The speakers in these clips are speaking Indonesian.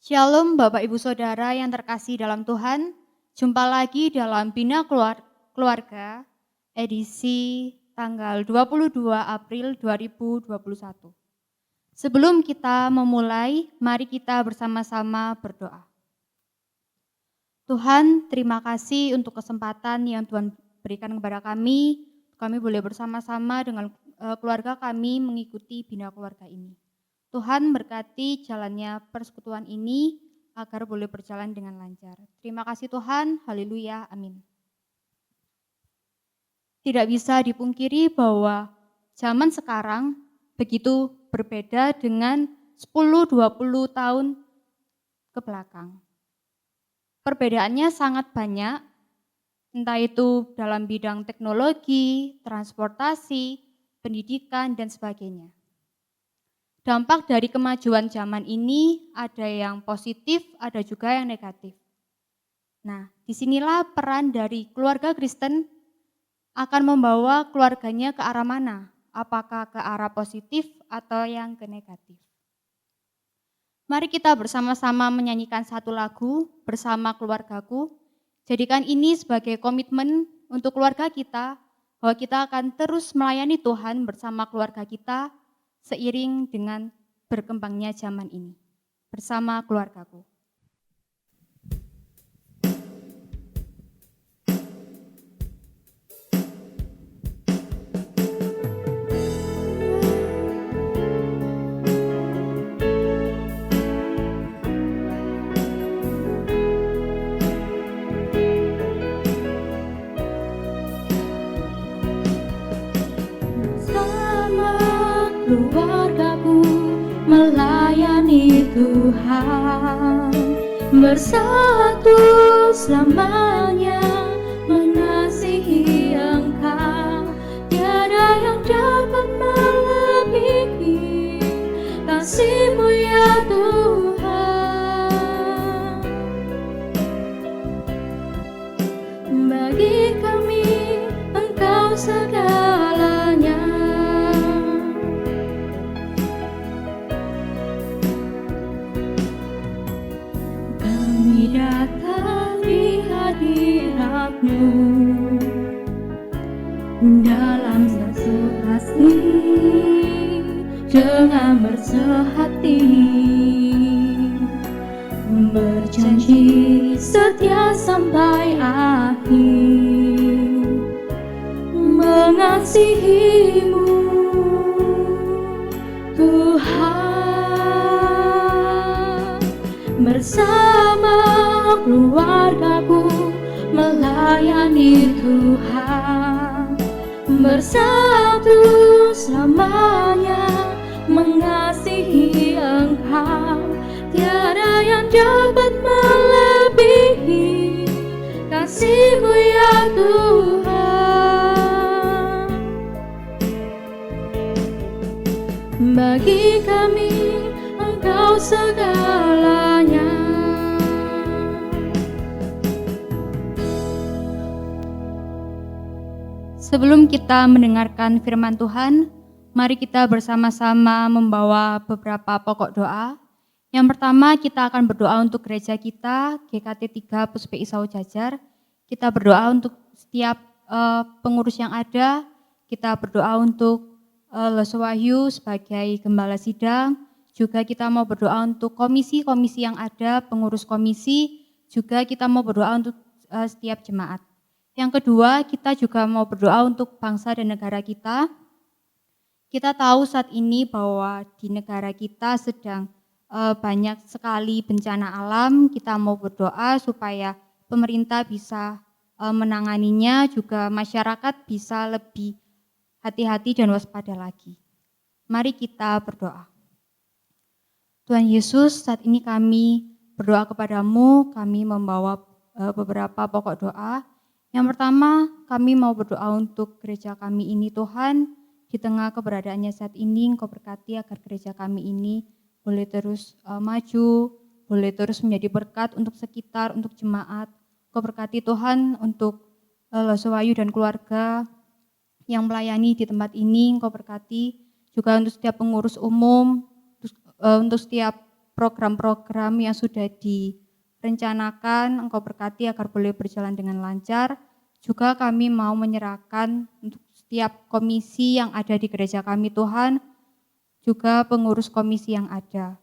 Shalom Bapak Ibu Saudara yang terkasih dalam Tuhan. Jumpa lagi dalam Bina Keluarga edisi tanggal 22 April 2021. Sebelum kita memulai, mari kita bersama-sama berdoa. Tuhan, terima kasih untuk kesempatan yang Tuhan berikan kepada kami. Kami boleh bersama-sama dengan keluarga kami mengikuti Bina Keluarga ini. Tuhan berkati jalannya persekutuan ini agar boleh berjalan dengan lancar. Terima kasih Tuhan, haleluya, amin. Tidak bisa dipungkiri bahwa zaman sekarang begitu berbeda dengan 10-20 tahun ke belakang. Perbedaannya sangat banyak, entah itu dalam bidang teknologi, transportasi, pendidikan, dan sebagainya. Dampak dari kemajuan zaman ini ada yang positif, ada juga yang negatif. Nah, disinilah peran dari keluarga Kristen akan membawa keluarganya ke arah mana? Apakah ke arah positif atau yang ke negatif? Mari kita bersama-sama menyanyikan satu lagu bersama keluargaku. Jadikan ini sebagai komitmen untuk keluarga kita, bahwa kita akan terus melayani Tuhan bersama keluarga kita, seiring dengan berkembangnya zaman ini, bersama keluargaku. Bersama keluargaku melayani Tuhan, bersatu selamanya mengasihi Engkau. Tiada yang dapat melebihi kasih-Mu ya Tuhan. Bagi kami Engkau segalanya. Datang di hadirat-Mu dalam sesuhati dengan bersehati, berjanji setia sampai akhir, mengasihi-Mu Tuhan. Bersama keluargaku melayani Tuhan, bersatu selamanya mengasihi Engkau. Tiada yang dapat melebihi kasih-Mu ya Tuhan. Bagi kami Engkau segalanya. Sebelum kita mendengarkan firman Tuhan, mari kita bersama-sama membawa beberapa pokok doa. Yang pertama, kita akan berdoa untuk gereja kita, GKT 3 Puspe Isau Jajar. Kita berdoa untuk setiap pengurus yang ada. Kita berdoa untuk Lesu Wahyu sebagai gembala sidang. Juga kita mau berdoa untuk komisi-komisi yang ada, pengurus komisi. Juga kita mau berdoa untuk setiap jemaat. Yang kedua, kita juga mau berdoa untuk bangsa dan negara kita. Kita tahu saat ini bahwa di negara kita sedang banyak sekali bencana alam. Kita mau berdoa supaya pemerintah bisa menanganinya, juga masyarakat bisa lebih hati-hati dan waspada lagi. Mari kita berdoa. Tuhan Yesus, saat ini kami berdoa kepadamu, kami membawa beberapa pokok doa. Yang pertama, kami mau berdoa untuk gereja kami ini Tuhan, di tengah keberadaannya saat ini, Engkau berkati agar gereja kami ini boleh terus maju, boleh terus menjadi berkat untuk sekitar, untuk jemaat. Engkau berkati Tuhan untuk Lesu Wahyu dan keluarga yang melayani di tempat ini, Engkau berkati juga untuk setiap pengurus umum, untuk setiap program-program yang sudah direncanakan, Engkau berkati agar boleh berjalan dengan lancar. Juga kami mau menyerahkan untuk setiap komisi yang ada di gereja kami Tuhan, juga pengurus komisi yang ada.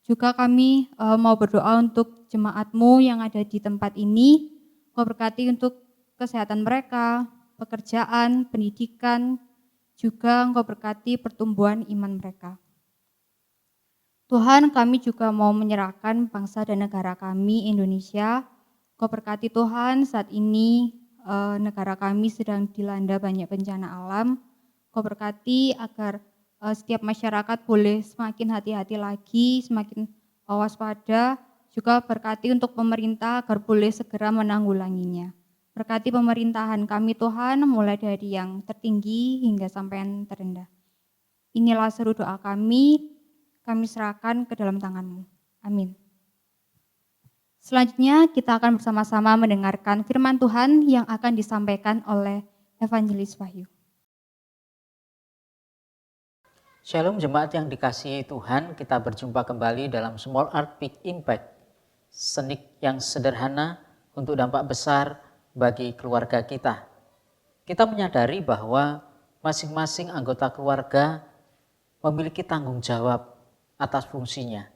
Juga kami mau berdoa untuk jemaat-Mu yang ada di tempat ini, Engkau berkati untuk kesehatan mereka, pekerjaan, pendidikan, juga Engkau berkati pertumbuhan iman mereka. Tuhan, kami juga mau menyerahkan bangsa dan negara kami, Indonesia. Engkau berkati Tuhan, saat ini negara kami sedang dilanda banyak bencana alam. Engkau berkati agar setiap masyarakat boleh semakin hati-hati lagi, semakin waspada. Juga berkati untuk pemerintah agar boleh segera menanggulanginya. Berkati pemerintahan kami Tuhan, mulai dari yang tertinggi hingga sampai yang terendah. Inilah seru doa kami serahkan ke dalam tangan-Mu. Amin. Selanjutnya kita akan bersama-sama mendengarkan firman Tuhan yang akan disampaikan oleh Evangelis Wahyu. Shalom jemaat yang dikasihi Tuhan, kita berjumpa kembali dalam Small Art Big Impact. Seni yang sederhana untuk dampak besar bagi keluarga kita. Kita menyadari bahwa masing-masing anggota keluarga memiliki tanggung jawab atas fungsinya.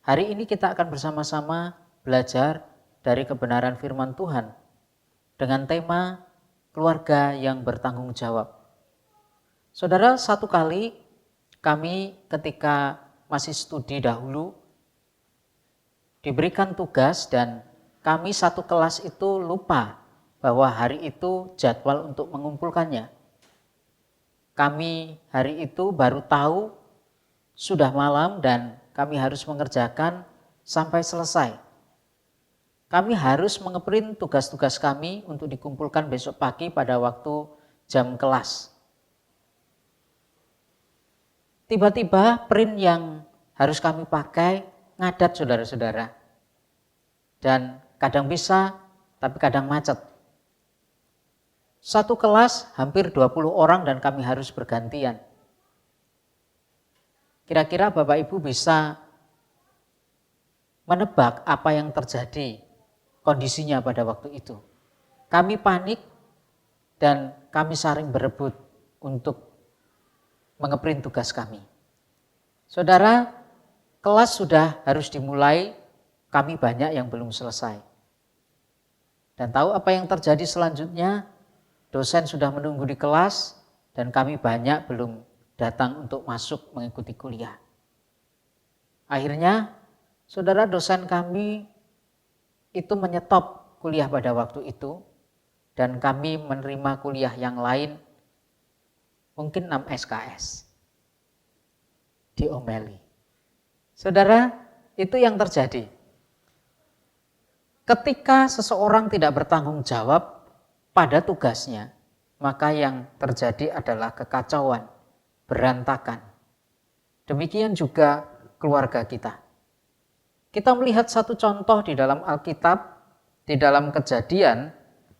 Hari ini kita akan bersama-sama belajar dari kebenaran firman Tuhan dengan tema keluarga yang bertanggung jawab. Saudara, satu kali kami ketika masih studi dahulu diberikan tugas dan kami satu kelas itu lupa bahwa hari itu jadwal untuk mengumpulkannya. Kami hari itu baru tahu sudah malam dan kami harus mengerjakan sampai selesai. Kami harus mengeprint tugas-tugas kami untuk dikumpulkan besok pagi pada waktu jam kelas. Tiba-tiba print yang harus kami pakai ngadat saudara-saudara. Dan kadang bisa, tapi kadang macet. Satu kelas hampir 20 orang dan kami harus bergantian. Kira-kira Bapak Ibu bisa menebak apa yang terjadi kondisinya pada waktu itu. Kami panik dan kami saling berebut untuk mengeprint tugas kami. Saudara, kelas sudah harus dimulai, kami banyak yang belum selesai. Dan tahu apa yang terjadi selanjutnya? Dosen sudah menunggu di kelas dan kami banyak belum datang untuk masuk mengikuti kuliah. Akhirnya, saudara, dosen kami itu menyetop kuliah pada waktu itu dan kami menerima kuliah yang lain, mungkin 6 SKS. Diomeli. Saudara, itu yang terjadi. Ketika seseorang tidak bertanggung jawab pada tugasnya, maka yang terjadi adalah kekacauan, berantakan. Demikian juga keluarga kita. Kita melihat satu contoh di dalam Alkitab, di dalam Kejadian,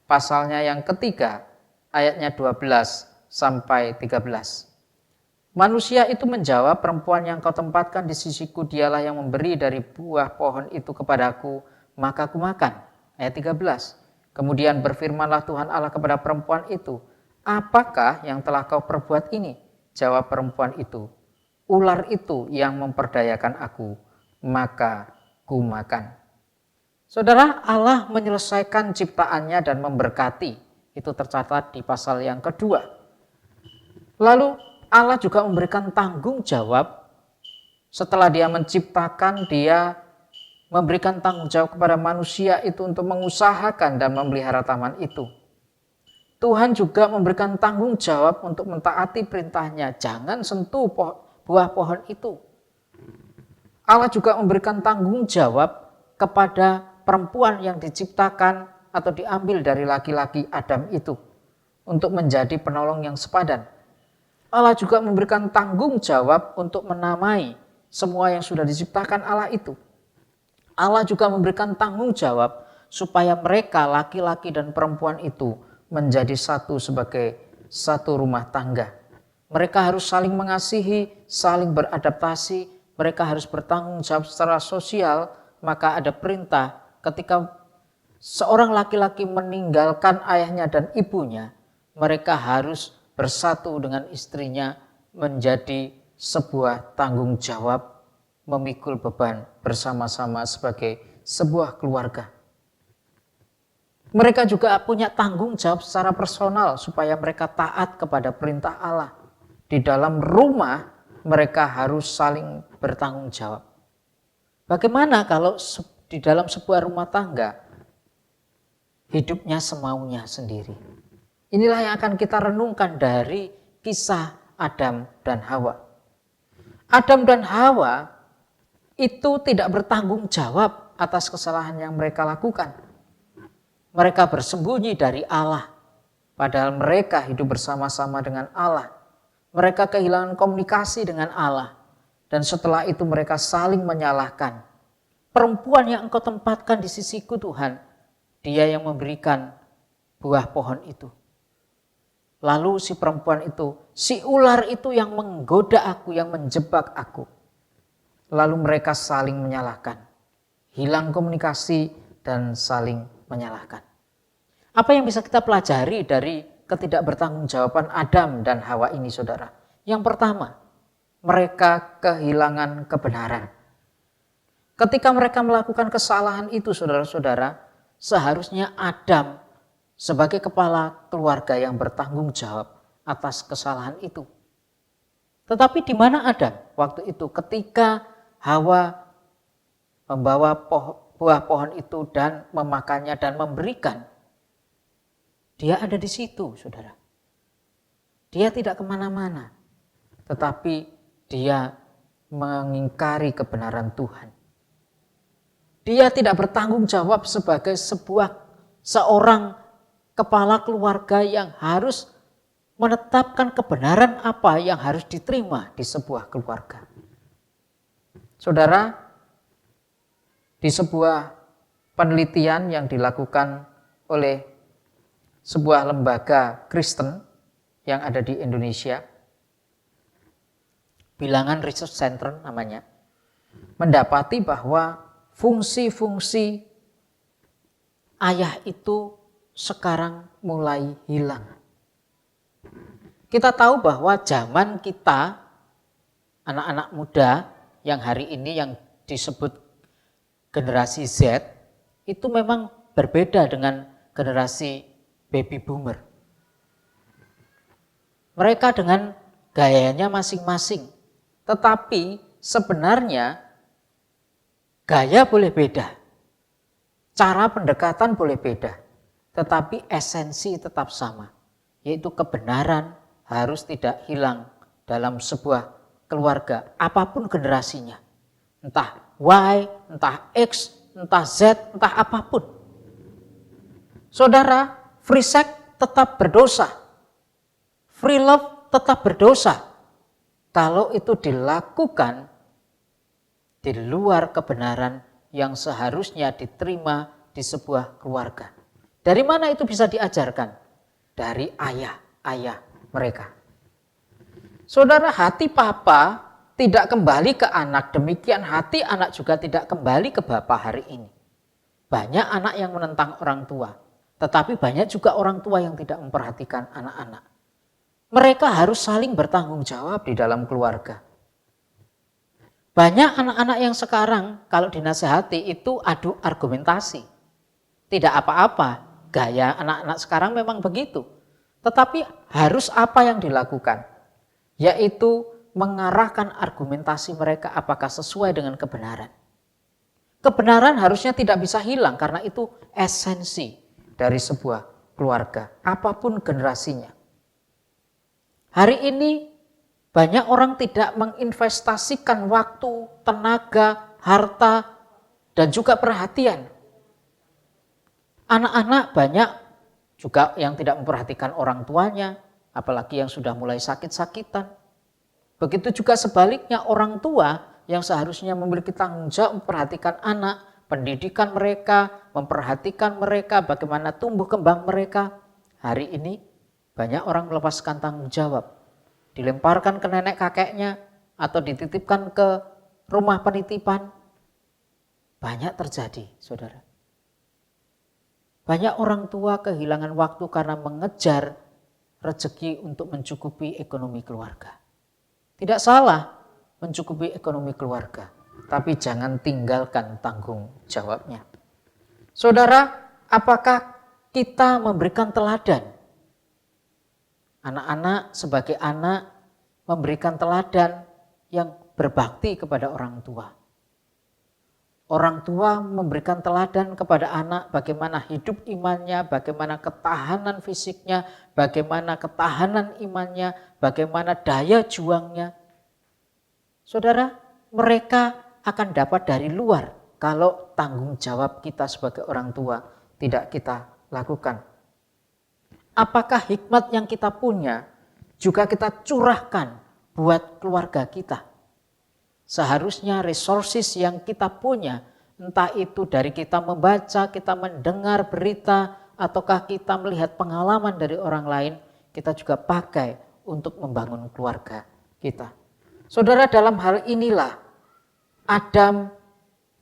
pasalnya yang ketiga, ayatnya 12 sampai 13. Manusia itu menjawab, perempuan yang kau tempatkan di sisiku, dialah yang memberi dari buah pohon itu kepadaku, maka aku makan. Ayat 13. Kemudian berfirmanlah Tuhan Allah kepada perempuan itu, apakah yang telah kau perbuat ini? Jawab perempuan itu, ular itu yang memperdayakan aku, maka ku makan. Saudara, Allah menyelesaikan ciptaannya dan memberkati. Itu tercatat di pasal yang kedua. Lalu Allah juga memberikan tanggung jawab. Setelah dia menciptakan, dia memberikan tanggung jawab kepada manusia itu untuk mengusahakan dan memelihara taman itu. Tuhan juga memberikan tanggung jawab untuk mentaati perintahnya, jangan sentuh buah pohon itu. Allah juga memberikan tanggung jawab kepada perempuan yang diciptakan atau diambil dari laki-laki Adam itu untuk menjadi penolong yang sepadan. Allah juga memberikan tanggung jawab untuk menamai semua yang sudah diciptakan Allah itu. Allah juga memberikan tanggung jawab supaya mereka laki-laki dan perempuan itu menjadi satu sebagai satu rumah tangga. Mereka harus saling mengasihi, saling beradaptasi, mereka harus bertanggung jawab secara sosial, maka ada perintah ketika seorang laki-laki meninggalkan ayahnya dan ibunya, mereka harus bersatu dengan istrinya menjadi sebuah tanggung jawab, memikul beban bersama-sama sebagai sebuah keluarga. Mereka juga punya tanggung jawab secara personal supaya mereka taat kepada perintah Allah. Di dalam rumah mereka harus saling bertanggung jawab. Bagaimana kalau di dalam sebuah rumah tangga hidupnya semaunya sendiri? Inilah yang akan kita renungkan dari kisah Adam dan Hawa. Adam dan Hawa itu tidak bertanggung jawab atas kesalahan yang mereka lakukan. Mereka bersembunyi dari Allah, padahal mereka hidup bersama-sama dengan Allah. Mereka kehilangan komunikasi dengan Allah, dan setelah itu mereka saling menyalahkan. Perempuan yang engkau tempatkan di sisiku Tuhan, dia yang memberikan buah pohon itu. Lalu si perempuan itu, si ular itu yang menggoda aku, yang menjebak aku. Lalu mereka saling menyalahkan, hilang komunikasi dan saling menyalahkan. Apa yang bisa kita pelajari dari ketidakbertanggungjawaban Adam dan Hawa ini, saudara? Yang pertama, mereka kehilangan kebenaran. Ketika mereka melakukan kesalahan itu, saudara-saudara, seharusnya Adam sebagai kepala keluarga yang bertanggung jawab atas kesalahan itu. Tetapi di mana Adam waktu itu ketika Hawa membawa buah pohon itu dan memakannya dan memberikan? Dia ada di situ, saudara. Dia tidak kemana-mana, tetapi dia mengingkari kebenaran Tuhan. Dia tidak bertanggung jawab sebagai seorang kepala keluarga yang harus menetapkan kebenaran apa yang harus diterima di sebuah keluarga. Saudara, di sebuah penelitian yang dilakukan oleh sebuah lembaga Kristen yang ada di Indonesia, Bilangan Research Center namanya, mendapati bahwa fungsi-fungsi ayah itu sekarang mulai hilang. Kita tahu bahwa zaman kita, anak-anak muda yang hari ini yang disebut generasi Z, itu memang berbeda dengan generasi baby boomer. Mereka dengan gayanya masing-masing, tetapi sebenarnya gaya boleh beda, cara pendekatan boleh beda, tetapi esensi tetap sama, yaitu kebenaran harus tidak hilang dalam sebuah keluarga, apapun generasinya. Entah Y, entah X, entah Z, entah apapun. Saudara, free sex tetap berdosa. Free love tetap berdosa. Kalau itu dilakukan di luar kebenaran yang seharusnya diterima di sebuah keluarga. Dari mana itu bisa diajarkan? Dari ayah-ayah mereka. Saudara, hati papa tidak kembali ke anak, demikian hati anak juga tidak kembali ke bapa hari ini. Banyak anak yang menentang orang tua, tetapi banyak juga orang tua yang tidak memperhatikan anak-anak. Mereka harus saling bertanggung jawab di dalam keluarga. Banyak anak-anak yang sekarang kalau dinasehati itu adu argumentasi. Tidak apa-apa, gaya anak-anak sekarang memang begitu. Tetapi harus apa yang dilakukan? Yaitu mengarahkan argumentasi mereka apakah sesuai dengan kebenaran. Kebenaran harusnya tidak bisa hilang karena itu esensi dari sebuah keluarga, apapun generasinya. Hari ini banyak orang tidak menginvestasikan waktu, tenaga, harta, dan juga perhatian. Anak-anak banyak juga yang tidak memperhatikan orang tuanya, apalagi yang sudah mulai sakit-sakitan. Begitu juga sebaliknya orang tua yang seharusnya memiliki tanggung jawab memperhatikan anak, pendidikan mereka, memperhatikan mereka, bagaimana tumbuh kembang mereka. Hari ini banyak orang melepaskan tanggung jawab, dilemparkan ke nenek kakeknya atau dititipkan ke rumah penitipan, banyak terjadi, saudara. Banyak orang tua kehilangan waktu karena mengejar rezeki untuk mencukupi ekonomi keluarga. Tidak salah mencukupi ekonomi keluarga, tapi jangan tinggalkan tanggung jawabnya. Saudara, apakah kita memberikan teladan? Anak-anak sebagai anak memberikan teladan yang berbakti kepada orang tua. Orang tua memberikan teladan kepada anak bagaimana hidup imannya, bagaimana ketahanan fisiknya, bagaimana ketahanan imannya, bagaimana daya juangnya. Saudara, mereka akan dapat dari luar kalau tanggung jawab kita sebagai orang tua tidak kita lakukan. Apakah hikmat yang kita punya juga kita curahkan buat keluarga kita? Seharusnya resources yang kita punya, entah itu dari kita membaca, kita mendengar berita, ataukah kita melihat pengalaman dari orang lain, kita juga pakai untuk membangun keluarga kita. Saudara, dalam hal inilah Adam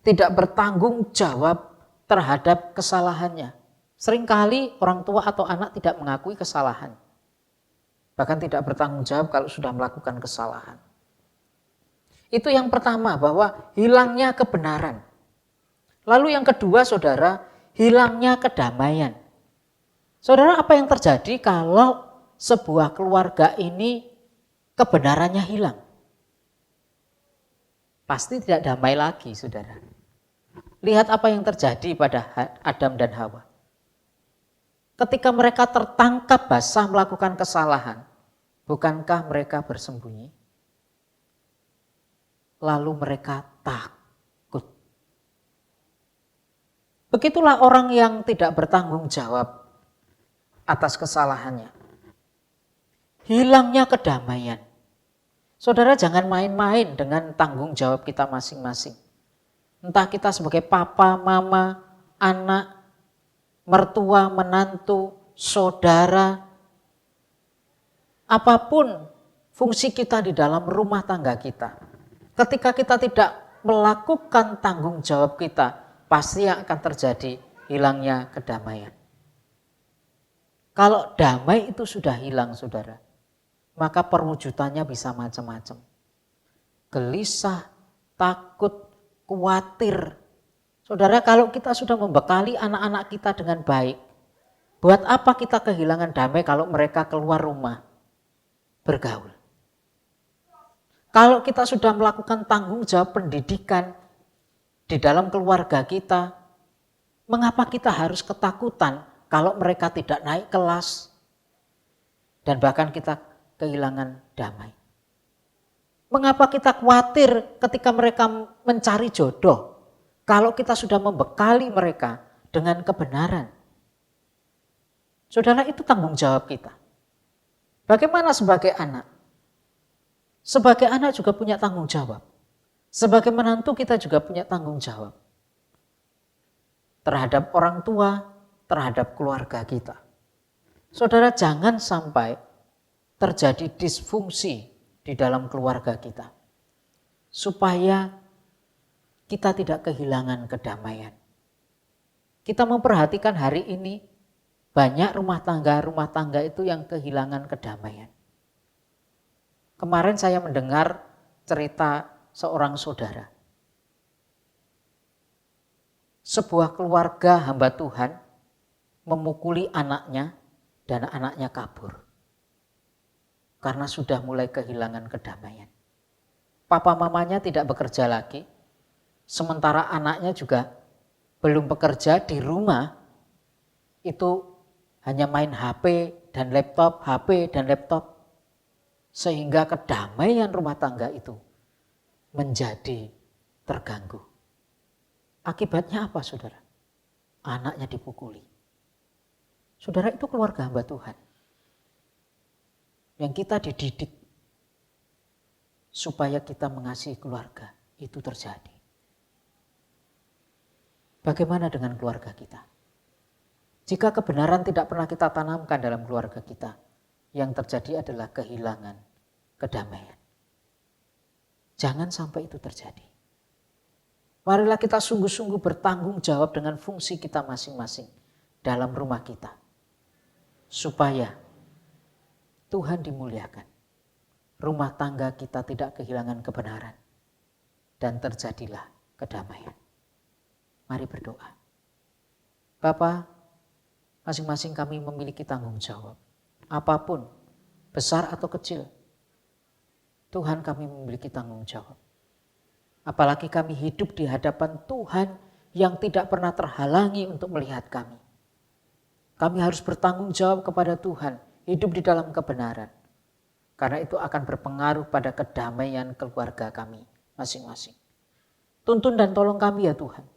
tidak bertanggung jawab terhadap kesalahannya. Seringkali orang tua atau anak tidak mengakui kesalahan. Bahkan tidak bertanggung jawab kalau sudah melakukan kesalahan. Itu yang pertama, bahwa hilangnya kebenaran. Lalu yang kedua, saudara, hilangnya kedamaian. Saudara, apa yang terjadi kalau sebuah keluarga ini kebenarannya hilang? Pasti tidak damai lagi, saudara. Lihat apa yang terjadi pada Adam dan Hawa. Ketika mereka tertangkap basah melakukan kesalahan, bukankah mereka bersembunyi? Lalu mereka takut. Begitulah orang yang tidak bertanggung jawab atas kesalahannya. Hilangnya kedamaian. Saudara, jangan main-main dengan tanggung jawab kita masing-masing. Entah kita sebagai papa, mama, anak, mertua, menantu, saudara, apapun fungsi kita di dalam rumah tangga kita. Ketika kita tidak melakukan tanggung jawab kita, pasti yang akan terjadi hilangnya kedamaian. Kalau damai itu sudah hilang, saudara, maka perwujudannya bisa macam-macam. Gelisah, takut, khawatir. Saudara, kalau kita sudah membekali anak-anak kita dengan baik, buat apa kita kehilangan damai kalau mereka keluar rumah bergaul? Kalau kita sudah melakukan tanggung jawab pendidikan di dalam keluarga kita, mengapa kita harus ketakutan kalau mereka tidak naik kelas dan bahkan kita kehilangan damai? Mengapa kita khawatir ketika mereka mencari jodoh kalau kita sudah membekali mereka dengan kebenaran? Saudara, itu tanggung jawab kita. Bagaimana sebagai anak? Sebagai anak juga punya tanggung jawab. Sebagai menantu kita juga punya tanggung jawab. Terhadap orang tua, terhadap keluarga kita. Saudara, jangan sampai terjadi disfungsi di dalam keluarga kita. Supaya kita tidak kehilangan kedamaian. Kita memperhatikan hari ini banyak rumah tangga itu yang kehilangan kedamaian. Kemarin saya mendengar cerita seorang saudara. Sebuah keluarga hamba Tuhan memukuli anaknya dan anaknya kabur. Karena sudah mulai kehilangan kedamaian. Papa mamanya tidak bekerja lagi, sementara anaknya juga belum bekerja di rumah, itu hanya main HP dan laptop, HP dan laptop. Sehingga kedamaian rumah tangga itu menjadi terganggu. Akibatnya apa, saudara? Anaknya dipukuli. Saudara, itu keluarga hamba Tuhan. Yang kita dididik supaya kita mengasihi keluarga, itu terjadi. Bagaimana dengan keluarga kita? Jika kebenaran tidak pernah kita tanamkan dalam keluarga kita, yang terjadi adalah kehilangan kedamaian. Jangan sampai itu terjadi. Marilah kita sungguh-sungguh bertanggung jawab dengan fungsi kita masing-masing dalam rumah kita. Supaya Tuhan dimuliakan. Rumah tangga kita tidak kehilangan kebenaran. Dan terjadilah kedamaian. Mari berdoa. Bapa, masing-masing kami memiliki tanggung jawab. Apapun, besar atau kecil, Tuhan kami memiliki tanggung jawab. Apalagi kami hidup di hadapan Tuhan yang tidak pernah terhalangi untuk melihat kami. Kami harus bertanggung jawab kepada Tuhan, hidup di dalam kebenaran. Karena itu akan berpengaruh pada kedamaian keluarga kami masing-masing. Tuntun dan tolong kami ya Tuhan,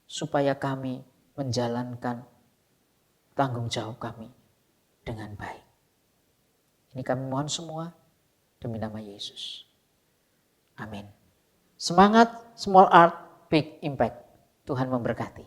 supaya kami menjalankan tanggung jawab kami dengan baik. Ini kami mohon semua demi nama Yesus. Amin. Semangat, small art, big impact. Tuhan memberkati.